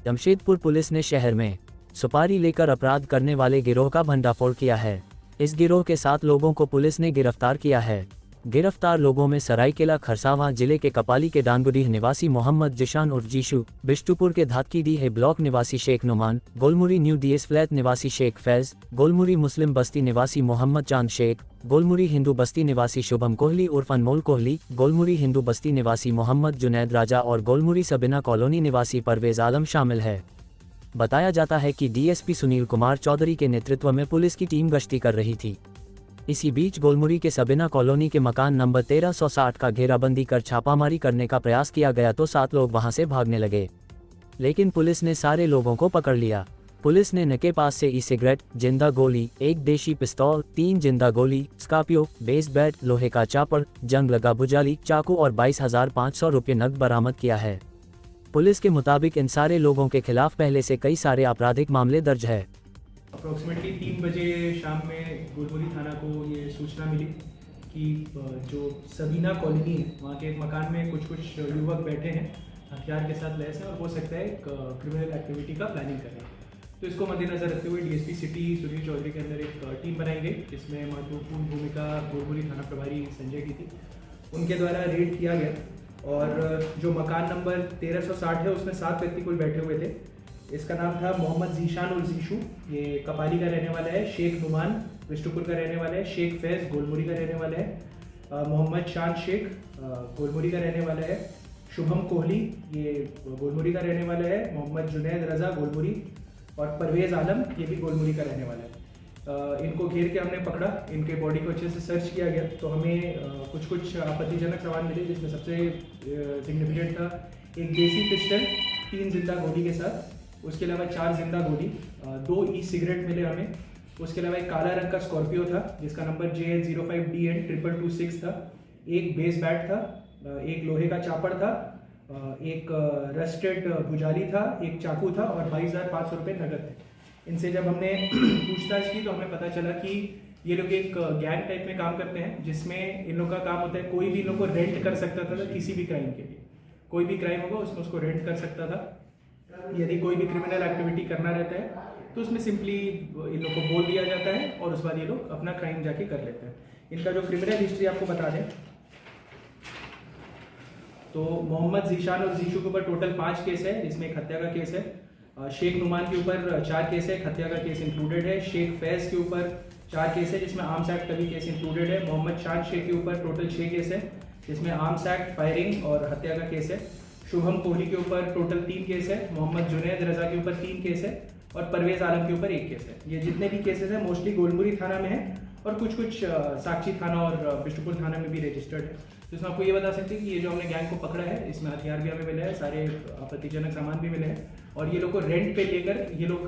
Jamshedpur police ने शहर में सुपारी लेकर अपराध करने वाले गिरोह का भंडाफोड़ किया है। इस गिरोह के 7 लोगों को पुलिस ने गिरफ्तार किया है। गिरफ्तार लोगों में सरायकेला खरसावां जिले के कपाली के डांगुडीह निवासी मोहम्मद जिशान उर्फ जीशु, बिष्टुपुर के धातकीडीह ब्लॉक निवासी Sheikh Numan, Golmuri new DS flat निवासी शेख फैज, गोलमुरी मुस्लिम बस्ती निवासी मोहम्मद चांद शेख, गोलमुरी हिंदू बस्ती निवासी शुभम कोहली उर्फ अनमोल कोहली, गोलमुरी हिंदू बस्ती निवासी मोहम्मद जुनैद राजा और गोलमुरी सबीना कॉलोनी निवासी परवेज आलम शामिल है। बताया जाता है कि डीएसपी सुनील कुमार चौधरी के नेतृत्व में पुलिस की टीम गश्ती कर रही थी। इसी बीच गोलमुरी के सबीना कॉलोनी के मकान नंबर 1360 का घेराबंदी कर छापामारी करने का प्रयास किया गया तो 7 लोग वहां से भागने लगे, लेकिन पुलिस ने सारे लोगों को पकड़ लिया। पुलिस ने न के पास से ई-सिगरेट, जिंदा गोली, 1 देशी पिस्तौल, 3 जिंदा गोली, स्कॉर्पियो, बेस बैट, लोहे का चापड़, जंग लगा भुजाली, चाकू और 22,500 रुपये नकद बरामद किया है। पुलिस के मुताबिक इन सारे लोगों के खिलाफ पहले से कई सारे आपराधिक मामले दर्ज है। अप्रॉक्सीमेटली 3 बजे शाम में गोलमुरी थाना को ये सूचना मिली कि जो सबीना कॉलोनी है वहाँ के एक मकान में कुछ युवक बैठे हैं, हथियार के साथ लैस हैं और हो सकता है क्रिमिनल एक्टिविटी का प्लानिंग कर रहे हैं। तो इसको मद्देनजर रखते हुए डीएसपी सिटी सुनील चौधरी के अंदर एक टीम बनाई गई, जिसमें महत्वपूर्ण भूमिका गोलमुरी थाना प्रभारी संजय की थी। उनके द्वारा रेड किया गया और जो मकान नंबर 1360 है उसमें 7 व्यक्ति कुल बैठे हुए थे। इसका नाम था मोहम्मद जीशान और जीशु, ये कपाली का रहने वाला है, शेख नुमान बिष्टुपुर का रहने वाला है, शेख फैज गोलमुरी का रहने वाला है, मोहम्मद चांद शेख गोलमुरी का रहने वाला है, शुभम कोहली ये गोलमुरी का रहने वाला है, मोहम्मद जुनैद रजा गोलमुरी और परवेज आलम ये भी गोलमुरी का रहने वाला है। इनको घेर के हमने पकड़ा, इनके बॉडी को अच्छे से सर्च किया गया तो हमें कुछ आपत्तिजनक सामान मिले, जिसमें सबसे सिग्निफिकेंट था एक देसी पिस्टल 3 जिंदा गोली के साथ, उसके अलावा 4 जिंदा गोली, 2 ई-सिगरेट मिले हमें, उसके अलावा एक काला रंग का स्कॉर्पियो था जिसका नंबर JH05DN226 था, एक बेस बैट था, एक लोहे का चापड़ था, एक रस्टेड भुजाली था, एक चाकू था और 22,500 रुपये नगद थे। इनसे जब हमने पूछताछ की तो हमें पता चला कि ये लोग एक गैंग टाइप में काम करते हैं, जिसमें इन लोग का काम होता है कोई भी इन लोग को रेंट कर सकता था किसी भी क्राइम के लिए। कोई भी क्राइम होगा उसमें उसको रेंट कर सकता था। यदि कोई भी क्रिमिनल एक्टिविटी करना रहता है तो उसमें सिंपली इन लोग को बोल दिया जाता है और उस बाद ये लोग अपना क्राइम जाके कर लेते हैं। इनका जो क्रिमिनल हिस्ट्री आपको बता दें तो मोहम्मद जीशान और जीशु के ऊपर टोटल 5 केस है, जिसमें एक हत्या का केस है। शेख नुमान के ऊपर 4 केस है, हत्या का केस इंक्लूडेड है। शेख फैज के ऊपर 4 केस है, जिसमें आर्म्स एक्ट का भी केस इंक्लूडेड है। मोहम्मद चांद शेख के ऊपर टोटल 6 केस है, जिसमें आर्म्स एक्ट, फायरिंग और हत्या का केस है। शुभम कोहली के ऊपर टोटल 3 केस है, मोहम्मद जुनैद रजा के ऊपर 3 केस है और परवेज आलम के ऊपर 1 केस है। ये जितने भी केसेस हैं मोस्टली गोलमुरी थाना में है और कुछ साक्षी थाना और बिष्टुपुर थाना में भी रजिस्टर्ड है। तो इसमें आपको ये बता सकते हैं कि ये जो हमने गैंग को पकड़ा है इसमें हथियार भी हमें मिले हैं, सारे आपत्तिजनक सामान भी मिले हैं और ये लोग को रेंट पे लेकर ये लोग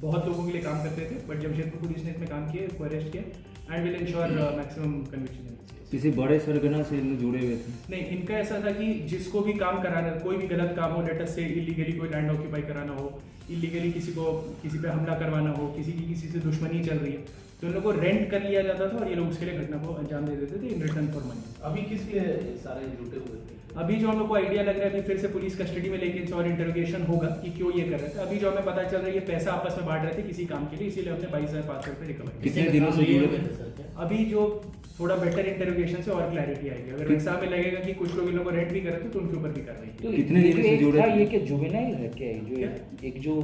बहुत लोगों के लिए काम करते थे, बट जमशेदपुर पुलिस ने इसमें काम किया, इसको अरेस्ट किया and will ensure maximum conviction. किसी बड़े सरगना से जुड़े हुए थे? नहीं, इनका ऐसा था कि जिसको भी काम कराना, कोई भी गलत काम हो, लेटर से इलीगली कोई लैंड ऑक्यूपाई कराना हो, इलीगली किसी पे हमला करवाना हो, किसी की किसी से दुश्मनी चल रही है, तो इन लोगों को रेंट कर लिया जाता था और ये लोग उसके लिए घटना को अंजाम दे देते थे इन रिटर्न फॉर मनी। अभी किस लिए सारे जुटे हुए थे? अभी जो हम लोग को आइडिया लग रहा है कि फिर से पुलिस कस्टडी में लेके इनसे और इंटरोगेशन होगा कि क्यों ये कर रहे थे। अभी जो हमें पता चल रहा है ये पैसा आपस में बांट रहे थे किसी काम के लिए, इसीलिए हमने 22,500 रुपये रिकवर किया। कितने दिनों से जुड़े थे? अभी जो थोड़ा बेटर इंटरोगेशन से और क्लैरिटी आएगी। अगर वैसा हमें लगेगा कि कुछ लोग इन लोगों को रेंट भी कर रहे थे तो उनके ऊपर भी कर रही है। कितने दिन से जुड़े? ये क्या जुवेनाइल है क्या? जो एक जो